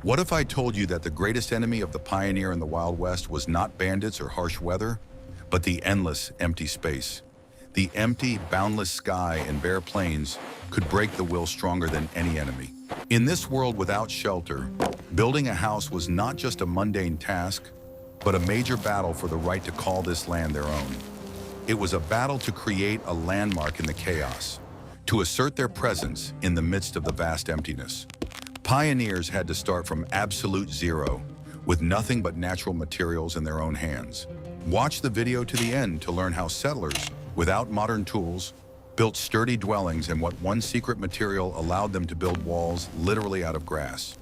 What if I told you that the greatest enemy of the pioneer in the Wild West was not bandits or harsh weather, but the endless empty space? The empty, boundless sky and bare plains could break the will stronger than any enemy. In this world without shelter, building a house was not just a mundane task, but a major battle for the right to call this land their own. It was a battle to create a landmark in the chaos, to assert their presence in the midst of the vast emptiness. Pioneers had to start from absolute zero, with nothing but natural materials in their own hands. Watch the video to the end to learn how settlers, without modern tools, built sturdy dwellings and what one secret material allowed them to build walls literally out of grass.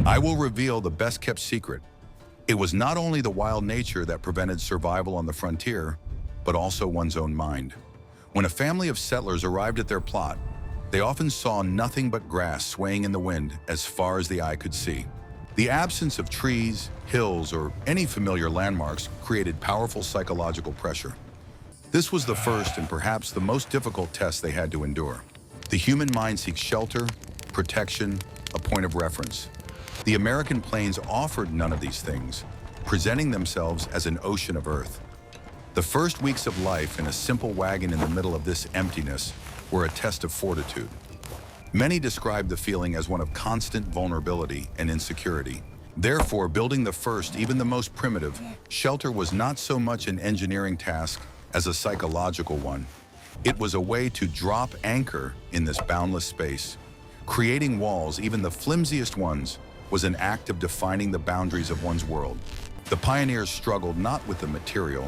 I will reveal the best-kept secret. It was not only the wild nature that prevented survival on the frontier, but also one's own mind. When a family of settlers arrived at their plot, they often saw nothing but grass swaying in the wind as far as the eye could see. The absence of trees, hills, or any familiar landmarks created powerful psychological pressure. This was the first and perhaps the most difficult test they had to endure. The human mind seeks shelter, protection, a point of reference. The American plains offered none of these things, presenting themselves as an ocean of earth. The first weeks of life in a simple wagon in the middle of this emptiness were a test of fortitude. Many described the feeling as one of constant vulnerability and insecurity. Therefore, building the first, even the most primitive, shelter was not so much an engineering task as a psychological one. It was a way to drop anchor in this boundless space. Creating walls, even the flimsiest ones, was an act of defining the boundaries of one's world. The pioneers struggled not with the material,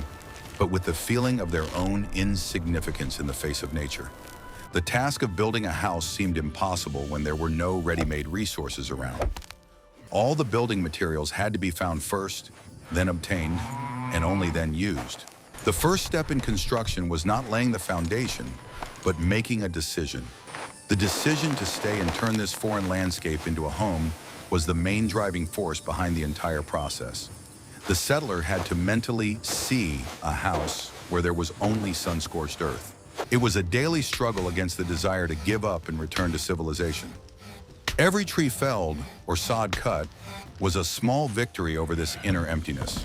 but with the feeling of their own insignificance in the face of nature. The task of building a house seemed impossible when there were no ready-made resources around. All the building materials had to be found first, then obtained, and only then used. The first step in construction was not laying the foundation, but making a decision. The decision to stay and turn this foreign landscape into a home was the main driving force behind the entire process. The settler had to mentally see a house where there was only sun-scorched earth. It was a daily struggle against the desire to give up and return to civilization. Every tree felled or sod cut was a small victory over this inner emptiness.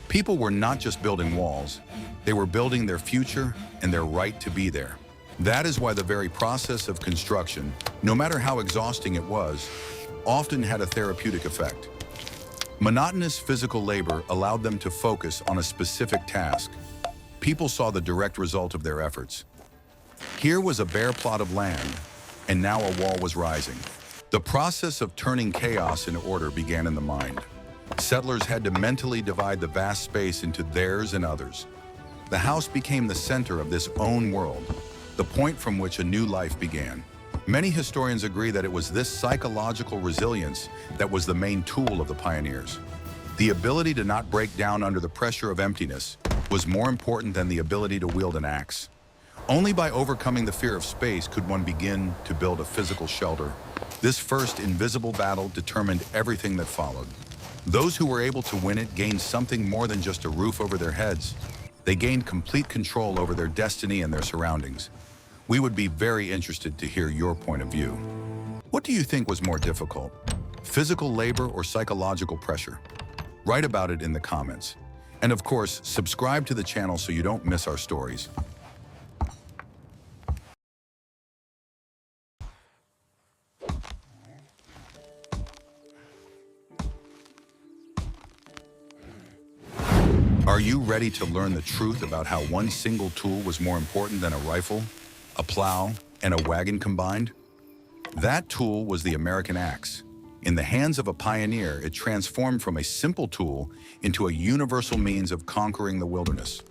People were not just building walls, they were building their future and their right to be there. That is why the very process of construction, no matter how exhausting it was, often had a therapeutic effect. Monotonous physical labor allowed them to focus on a specific task. People saw the direct result of their efforts. Here was a bare plot of land, and now a wall was rising. The process of turning chaos into order began in the mind. Settlers had to mentally divide the vast space into theirs and others. The house became the center of this own world, the point from which a new life began. Many historians agree that it was this psychological resilience that was the main tool of the pioneers. The ability to not break down under the pressure of emptiness was more important than the ability to wield an axe. Only by overcoming the fear of space could one begin to build a physical shelter. This first invisible battle determined everything that followed. Those who were able to win it gained something more than just a roof over their heads. They gained complete control over their destiny and their surroundings. We would be very interested to hear your point of view. What do you think was more difficult, physical labor or psychological pressure? Write about it in the comments. And of course, subscribe to the channel so you don't miss our stories. Are you ready to learn the truth about how one single tool was more important than a rifle, a plow, and a wagon combined? That tool was the American axe. In the hands of a pioneer, it transformed from a simple tool into a universal means of conquering the wilderness.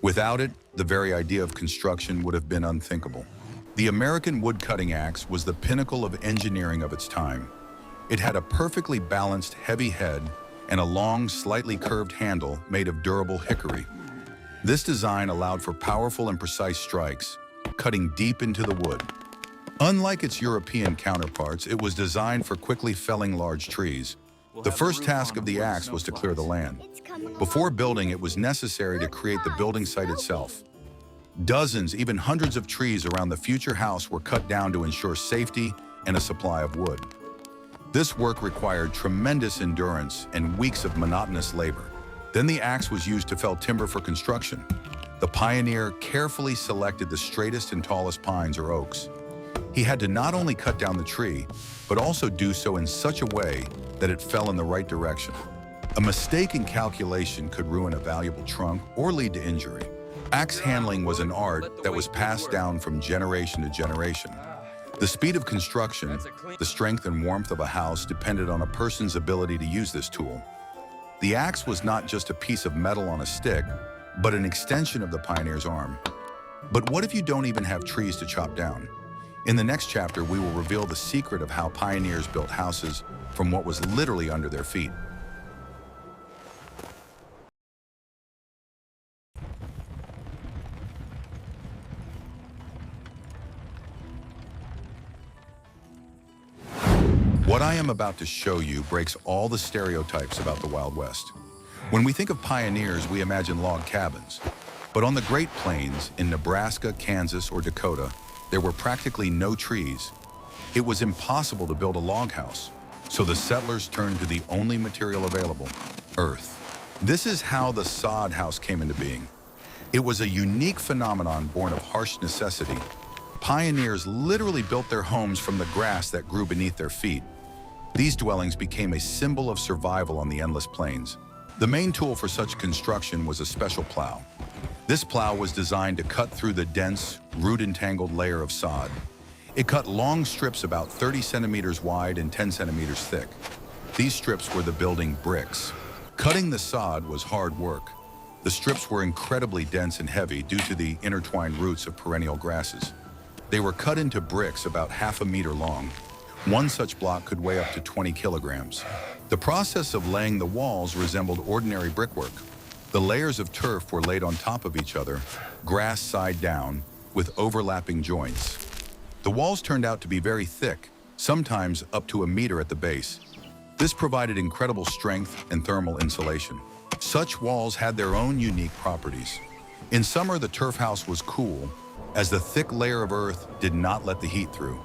Without it, the very idea of construction would have been unthinkable. The American wood-cutting axe was the pinnacle of engineering of its time. It had a perfectly balanced, heavy head and a long, slightly curved handle made of durable hickory. This design allowed for powerful and precise strikes, cutting deep into the wood. Unlike its European counterparts, it was designed for quickly felling large trees. The first task of the axe was to clear the land. Before building, it was necessary to create the building site itself. Dozens, even hundreds of trees around the future house were cut down to ensure safety and a supply of wood. This work required tremendous endurance and weeks of monotonous labor. Then the axe was used to fell timber for construction. The pioneer carefully selected the straightest and tallest pines or oaks. He had to not only cut down the tree, but also do so in such a way that it fell in the right direction. A mistake in calculation could ruin a valuable trunk or lead to injury. Axe handling was an art that was passed down from generation to generation. The speed of construction, the strength and warmth of a house depended on a person's ability to use this tool. The axe was not just a piece of metal on a stick, but an extension of the pioneer's arm. But what if you don't even have trees to chop down? In the next chapter, we will reveal the secret of how pioneers built houses from what was literally under their feet. What I am about to show you breaks all the stereotypes about the Wild West. When we think of pioneers, we imagine log cabins. But on the Great Plains, in Nebraska, Kansas, or Dakota, there were practically no trees. It was impossible to build a log house, so the settlers turned to the only material available, earth. This is how the sod house came into being. It was a unique phenomenon born of harsh necessity. Pioneers literally built their homes from the grass that grew beneath their feet. These dwellings became a symbol of survival on the endless plains. The main tool for such construction was a special plow. This plow was designed to cut through the dense, root-entangled layer of sod. It cut long strips about 30 centimeters wide and 10 centimeters thick. These strips were the building bricks. Cutting the sod was hard work. The strips were incredibly dense and heavy due to the intertwined roots of perennial grasses. They were cut into bricks about half a meter long. One such block could weigh up to 20 kilograms. The process of laying the walls resembled ordinary brickwork. The layers of turf were laid on top of each other, grass side down, with overlapping joints. The walls turned out to be very thick, sometimes up to a meter at the base. This provided incredible strength and thermal insulation. Such walls had their own unique properties. In summer, the turf house was cool, as the thick layer of earth did not let the heat through.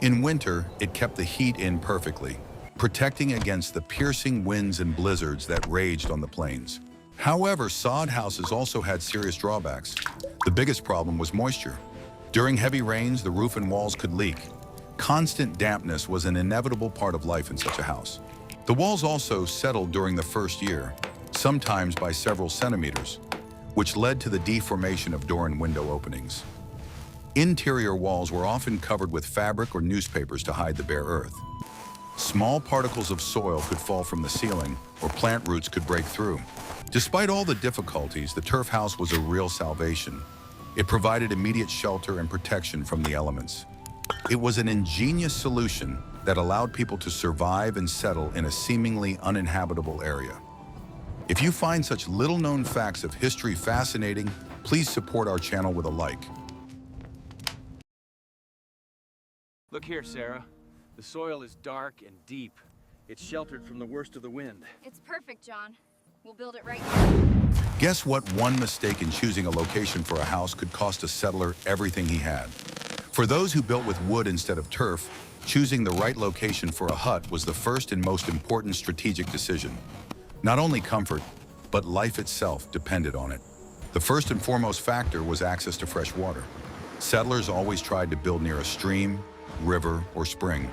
In winter, it kept the heat in perfectly, protecting against the piercing winds and blizzards that raged on the plains. However, sod houses also had serious drawbacks. The biggest problem was moisture. During heavy rains, the roof and walls could leak. Constant dampness was an inevitable part of life in such a house. The walls also settled during the first year, sometimes by several centimeters, which led to the deformation of door and window openings. Interior walls were often covered with fabric or newspapers to hide the bare earth. Small particles of soil could fall from the ceiling, or plant roots could break through. Despite all the difficulties, the turf house was a real salvation. It provided immediate shelter and protection from the elements. It was an ingenious solution that allowed people to survive and settle in a seemingly uninhabitable area. If you find such little-known facts of history fascinating, please support our channel with a like. Look here, Sarah. The soil is dark and deep. It's sheltered from the worst of the wind. It's perfect, John. We'll build it right now. Guess what one mistake in choosing a location for a house could cost a settler everything he had? For those who built with wood instead of turf, choosing the right location for a hut was the first and most important strategic decision. Not only comfort, but life itself depended on it. The first and foremost factor was access to fresh water. Settlers always tried to build near a stream, river, or spring.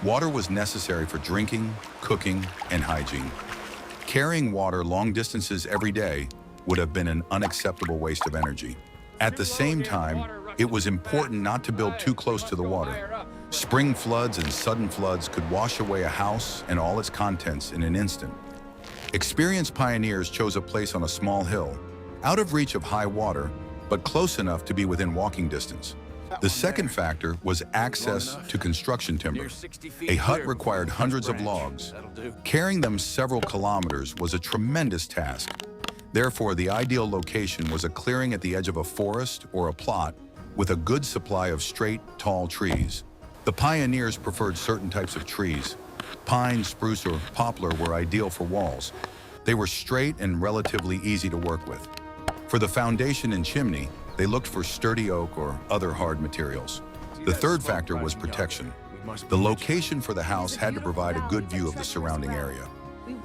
Water was necessary for drinking, cooking, and hygiene. Carrying water long distances every day would have been an unacceptable waste of energy. At the same time, it was important not to build too close to the water. Spring floods and sudden floods could wash away a house and all its contents in an instant. Experienced pioneers chose a place on a small hill, out of reach of high water, but close enough to be within walking distance. The second factor was access to construction timber. A hut required hundreds of logs. Carrying them several kilometers was a tremendous task. Therefore, the ideal location was a clearing at the edge of a forest or a plot with a good supply of straight, tall trees. The pioneers preferred certain types of trees, Pine, spruce, or poplar were ideal for walls. They were straight and relatively easy to work with. For the foundation and chimney, they looked for sturdy oak or other hard materials. The third factor was protection. The location for the house had to provide a good view of the surrounding area.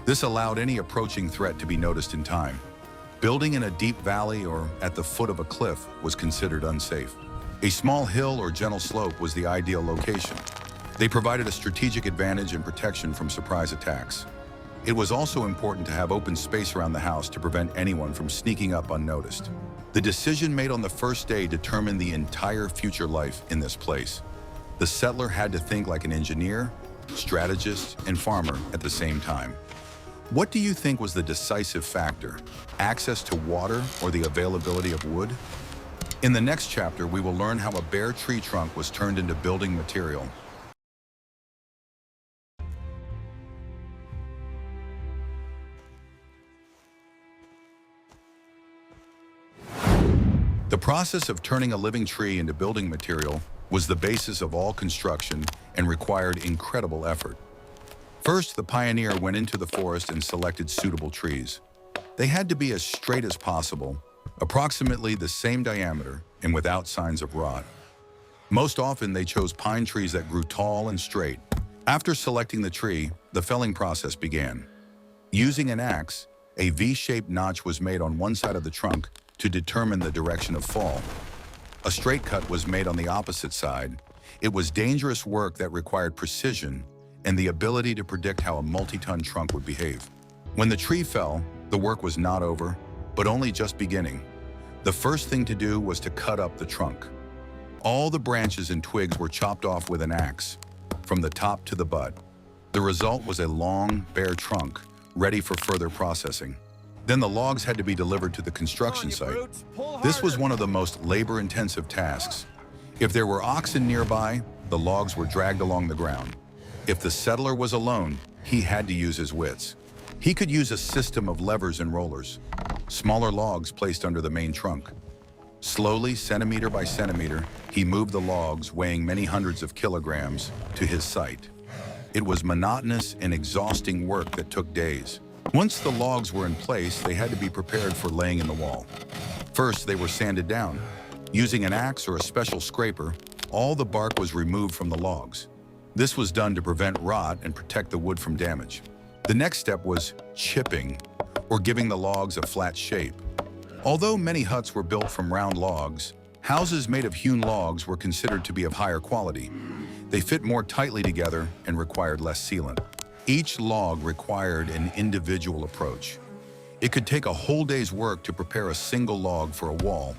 This allowed any approaching threat to be noticed in time. Building in a deep valley or at the foot of a cliff was considered unsafe. A small hill or gentle slope was the ideal location. They provided a strategic advantage and protection from surprise attacks. It was also important to have open space around the house to prevent anyone from sneaking up unnoticed. The decision made on the first day determined the entire future life in this place. The settler had to think like an engineer, strategist, and farmer at the same time. What do you think was the decisive factor? Access to water or the availability of wood? In the next chapter, we will learn how a bare tree trunk was turned into building material. The process of turning a living tree into building material was the basis of all construction and required incredible effort. First, the pioneer went into the forest and selected suitable trees. They had to be as straight as possible, approximately the same diameter, and without signs of rot. Most often, they chose pine trees that grew tall and straight. After selecting the tree, the felling process began. Using an axe, a V-shaped notch was made on one side of the trunk to determine the direction of fall. A straight cut was made on the opposite side. It was dangerous work that required precision and the ability to predict how a multi-ton trunk would behave. When the tree fell, the work was not over, but only just beginning. The first thing to do was to cut up the trunk. All the branches and twigs were chopped off with an axe, from the top to the butt. The result was a long, bare trunk, ready for further processing. Then the logs had to be delivered to the construction site. This was one of the most labor-intensive tasks. If there were oxen nearby, the logs were dragged along the ground. If the settler was alone, he had to use his wits. He could use a system of levers and rollers, smaller logs placed under the main trunk. Slowly, centimeter by centimeter, he moved the logs, weighing many hundreds of kilograms, to his site. It was monotonous and exhausting work that took days. Once the logs were in place, they had to be prepared for laying in the wall. First, they were sanded down. Using an axe or a special scraper, all the bark was removed from the logs. This was done to prevent rot and protect the wood from damage. The next step was chipping, or giving the logs a flat shape. Although many huts were built from round logs, houses made of hewn logs were considered to be of higher quality. They fit more tightly together and required less sealant. Each log required an individual approach. It could take a whole day's work to prepare a single log for a wall.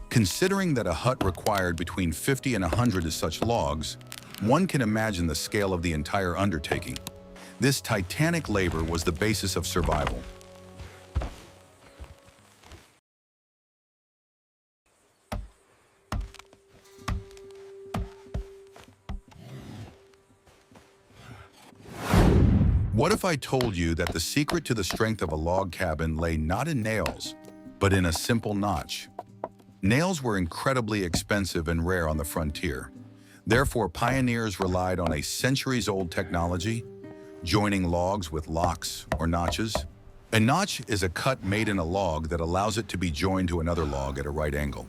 Considering that a hut required between 50 and 100 of such logs, one can imagine the scale of the entire undertaking. This titanic labor was the basis of survival. What if I told you that the secret to the strength of a log cabin lay not in nails, but in a simple notch? Nails were incredibly expensive and rare on the frontier. Therefore, pioneers relied on a centuries-old technology, joining logs with locks or notches. A notch is a cut made in a log that allows it to be joined to another log at a right angle.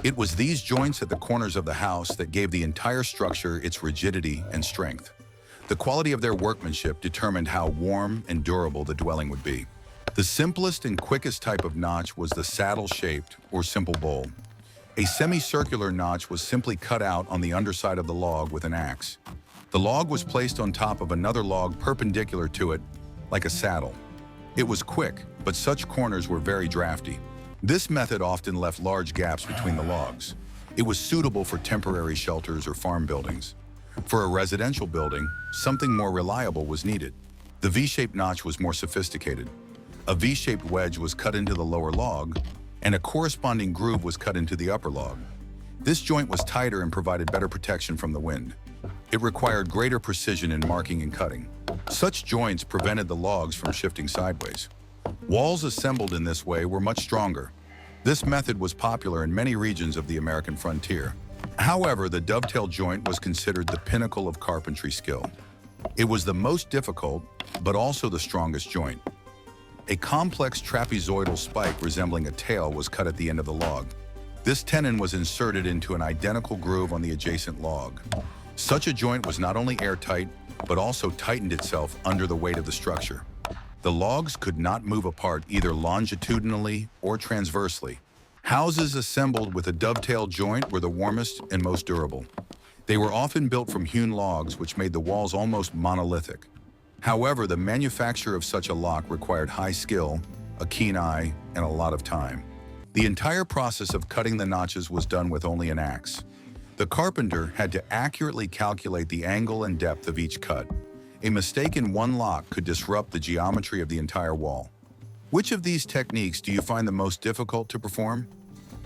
It was these joints at the corners of the house that gave the entire structure its rigidity and strength. The quality of their workmanship determined how warm and durable the dwelling would be. The simplest and quickest type of notch was the saddle-shaped or simple bowl. A semicircular notch was simply cut out on the underside of the log with an axe. The log was placed on top of another log perpendicular to it, like a saddle. It was quick, but such corners were very drafty. This method often left large gaps between the logs. It was suitable for temporary shelters or farm buildings. For a residential building, something more reliable was needed. The V-shaped notch was more sophisticated. A V-shaped wedge was cut into the lower log, and a corresponding groove was cut into the upper log. This joint was tighter and provided better protection from the wind. It required greater precision in marking and cutting. Such joints prevented the logs from shifting sideways. Walls assembled in this way were much stronger. This method was popular in many regions of the American frontier. However, the dovetail joint was considered the pinnacle of carpentry skill. It was the most difficult, but also the strongest joint. A complex trapezoidal spike resembling a tail was cut at the end of the log. This tenon was inserted into an identical groove on the adjacent log. Such a joint was not only airtight, but also tightened itself under the weight of the structure. The logs could not move apart either longitudinally or transversely. Houses assembled with a dovetail joint were the warmest and most durable. They were often built from hewn logs, which made the walls almost monolithic. However, the manufacture of such a lock required high skill, a keen eye, and a lot of time. The entire process of cutting the notches was done with only an axe. The carpenter had to accurately calculate the angle and depth of each cut. A mistake in one lock could disrupt the geometry of the entire wall. Which of these techniques do you find the most difficult to perform?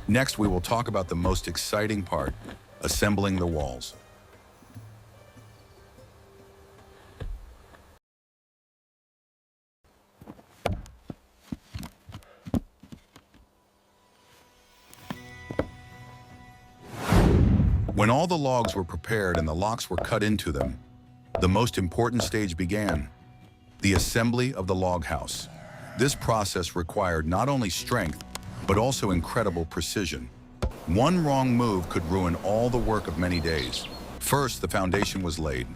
Next, we will talk about the most exciting part, assembling the walls. When all the logs were prepared and the locks were cut into them, the most important stage began, the assembly of the log house. This process required not only strength, but also incredible precision. One wrong move could ruin all the work of many days. First, the foundation was laid.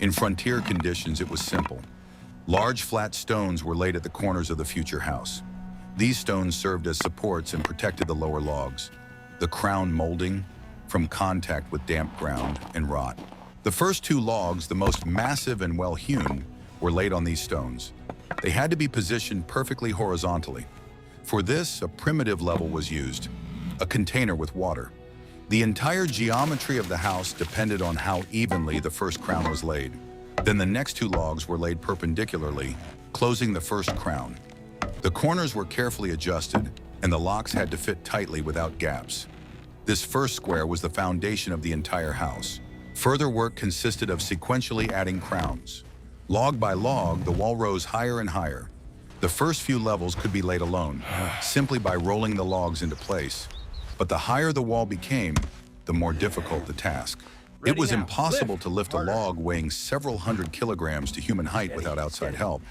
In frontier conditions, it was simple. Large flat stones were laid at the corners of the future house. These stones served as supports and protected the lower logs. The crown molding, from contact with damp ground and rot. The first two logs, the most massive and well-hewn, were laid on these stones. They had to be positioned perfectly horizontally. For this, a primitive level was used, a container with water. The entire geometry of the house depended on how evenly the first crown was laid. Then the next two logs were laid perpendicularly, closing the first crown. The corners were carefully adjusted, and the locks had to fit tightly without gaps. This first square was the foundation of the entire house. Further work consisted of sequentially adding crowns. Log by log, the wall rose higher and higher. The first few levels could be laid alone, simply by rolling the logs into place. But the higher the wall became, the more difficult the task. It was impossible to lift a log weighing several hundred kilograms to human height without outside help.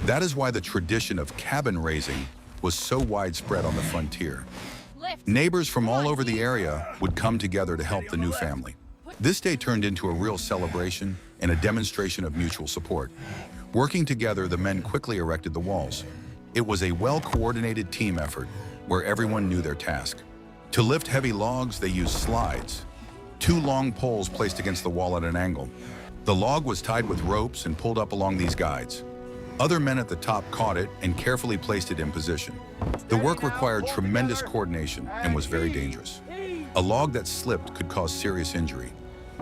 That is why the tradition of cabin raising was so widespread on the frontier. Neighbors from all over the area would come together to help the new family. This day turned into a real celebration and a demonstration of mutual support. Working together, the men quickly erected the walls. It was a well-coordinated team effort where everyone knew their task. To lift heavy logs, they used slides, two long poles placed against the wall at an angle. The log was tied with ropes and pulled up along these guides. Other men at the top caught it and carefully placed it in position. The work required tremendous coordination and was very dangerous. A log that slipped could cause serious injury.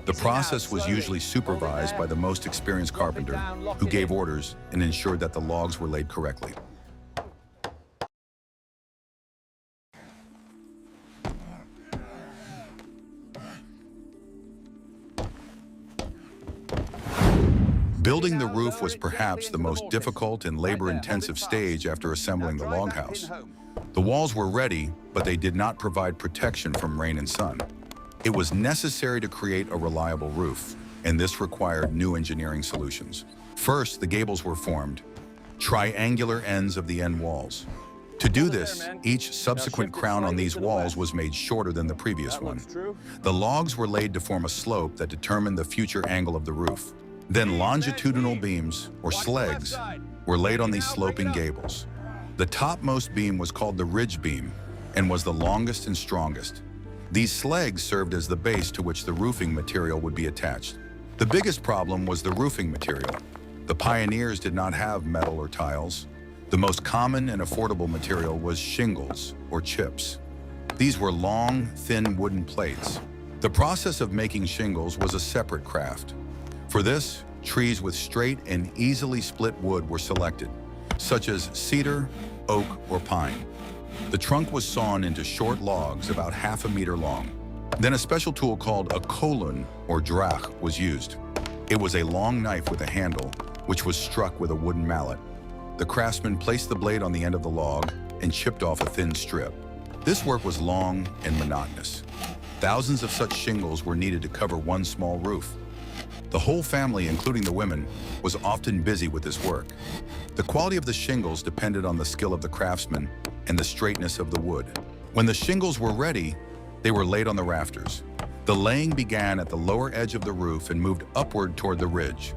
The process was usually supervised by the most experienced carpenter, who gave orders and ensured that the logs were laid correctly. Building the roof was perhaps the most difficult and labor-intensive stage after assembling the log house. The walls were ready, but they did not provide protection from rain and sun. It was necessary to create a reliable roof, and this required new engineering solutions. First, the gables were formed, triangular ends of the end walls. To do this, each subsequent crown on these walls was made shorter than the previous one. The logs were laid to form a slope that determined the future angle of the roof. Then longitudinal beams, or slegs, were laid on these sloping gables. The topmost beam was called the ridge beam and was the longest and strongest. These slegs served as the base to which the roofing material would be attached. The biggest problem was the roofing material. The pioneers did not have metal or tiles. The most common and affordable material was shingles, or chips. These were long, thin wooden plates. The process of making shingles was a separate craft. For this, trees with straight and easily split wood were selected, such as cedar, oak, or pine. The trunk was sawn into short logs about half a meter long. Then a special tool called a kolun, or drach, was used. It was a long knife with a handle, which was struck with a wooden mallet. The craftsman placed the blade on the end of the log and chipped off a thin strip. This work was long and monotonous. Thousands of such shingles were needed to cover one small roof. The whole family, including the women, was often busy with this work. The quality of the shingles depended on the skill of the craftsman and the straightness of the wood. When the shingles were ready, they were laid on the rafters. The laying began at the lower edge of the roof and moved upward toward the ridge.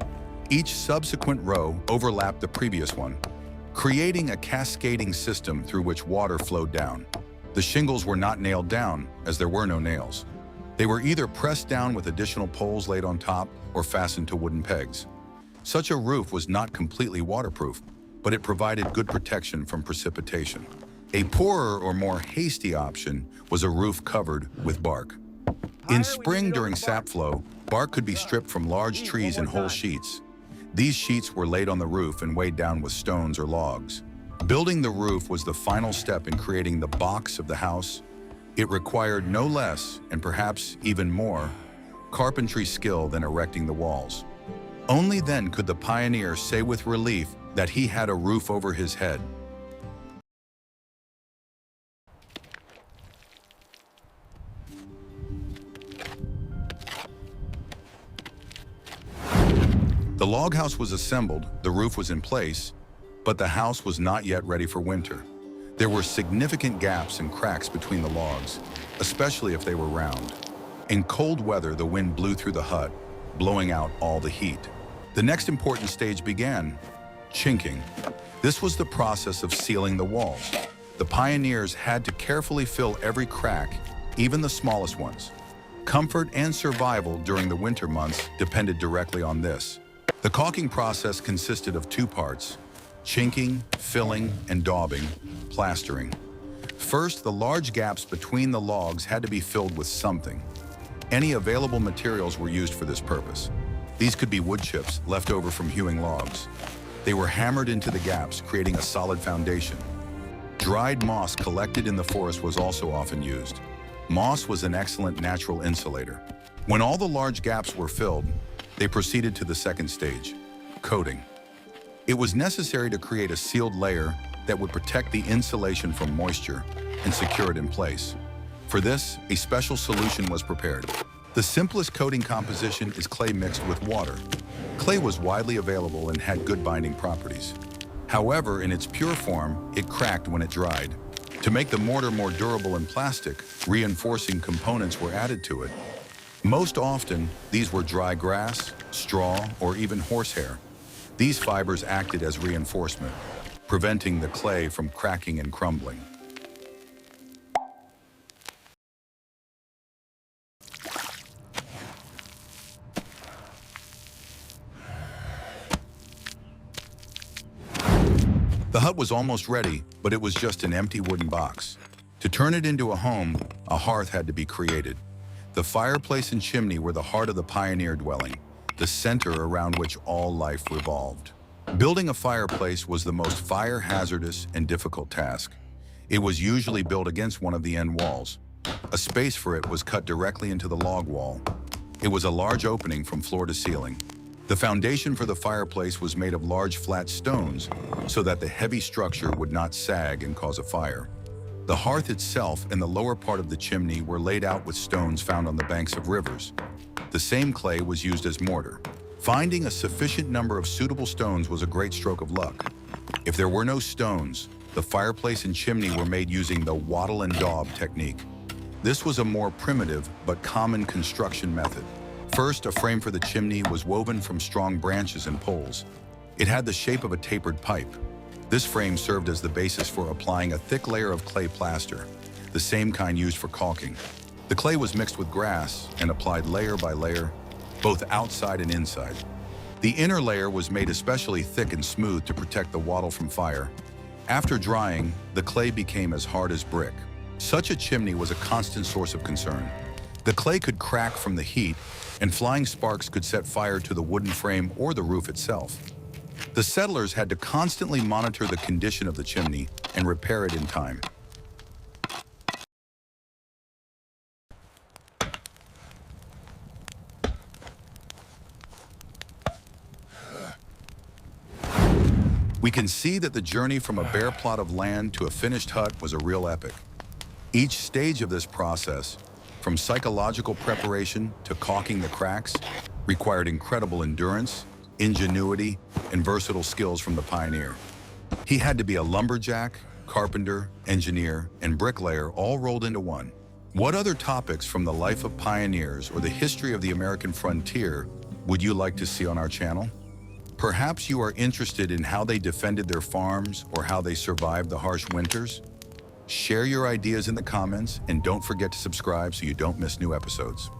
Each subsequent row overlapped the previous one, creating a cascading system through which water flowed down. The shingles were not nailed down, as there were no nails. They were either pressed down with additional poles laid on top or fastened to wooden pegs. Such a roof was not completely waterproof, but it provided good protection from precipitation. A poorer or more hasty option was a roof covered with bark. In spring during sap flow, bark could be stripped from large trees in whole sheets. These sheets were laid on the roof and weighed down with stones or logs. Building the roof was the final step in creating the box of the house. It required no less, and perhaps even more, carpentry skill than erecting the walls. Only then could the pioneer say with relief that he had a roof over his head. The log house was assembled, the roof was in place, but the house was not yet ready for winter. There were significant gaps and cracks between the logs, especially if they were round. In cold weather, the wind blew through the hut, blowing out all the heat. The next important stage began, chinking. This was the process of sealing the walls. The pioneers had to carefully fill every crack, even the smallest ones. Comfort and survival during the winter months depended directly on this. The caulking process consisted of two parts: chinking, filling, and daubing, plastering. First, the large gaps between the logs had to be filled with something. Any available materials were used for this purpose. These could be wood chips left over from hewing logs. They were hammered into the gaps, creating a solid foundation. Dried moss collected in the forest was also often used. Moss was an excellent natural insulator. When all the large gaps were filled, they proceeded to the second stage, coating. It was necessary to create a sealed layer that would protect the insulation from moisture and secure it in place. For this, a special solution was prepared. The simplest coating composition is clay mixed with water. Clay was widely available and had good binding properties. However, in its pure form, it cracked when it dried. To make the mortar more durable and plastic, reinforcing components were added to it. Most often, these were dry grass, straw, or even horsehair. These fibers acted as reinforcement, preventing the clay from cracking and crumbling. The hut was almost ready, but it was just an empty wooden box. To turn it into a home, a hearth had to be created. The fireplace and chimney were the heart of the pioneer dwelling, the center around which all life revolved. Building a fireplace was the most fire hazardous and difficult task. It was usually built against one of the end walls. A space for it was cut directly into the log wall. It was a large opening from floor to ceiling. The foundation for the fireplace was made of large flat stones so that the heavy structure would not sag and cause a fire. The hearth itself and the lower part of the chimney were laid out with stones found on the banks of rivers. The same clay was used as mortar. Finding a sufficient number of suitable stones was a great stroke of luck. If there were no stones, the fireplace and chimney were made using the wattle and daub technique. This was a more primitive but common construction method. First, a frame for the chimney was woven from strong branches and poles. It had the shape of a tapered pipe. This frame served as the basis for applying a thick layer of clay plaster, the same kind used for caulking. The clay was mixed with grass and applied layer by layer, both outside and inside. The inner layer was made especially thick and smooth to protect the wattle from fire. After drying, the clay became as hard as brick. Such a chimney was a constant source of concern. The clay could crack from the heat, and flying sparks could set fire to the wooden frame or the roof itself. The settlers had to constantly monitor the condition of the chimney and repair it in time. We can see that the journey from a bare plot of land to a finished hut was a real epic. Each stage of this process, from psychological preparation to caulking the cracks, required incredible endurance, ingenuity, and versatile skills from the pioneer. He had to be a lumberjack, carpenter, engineer, and bricklayer all rolled into one. What other topics from the life of pioneers or the history of the American frontier would you like to see on our channel? Perhaps you are interested in how they defended their farms or how they survived the harsh winters? Share your ideas in the comments and don't forget to subscribe so you don't miss new episodes.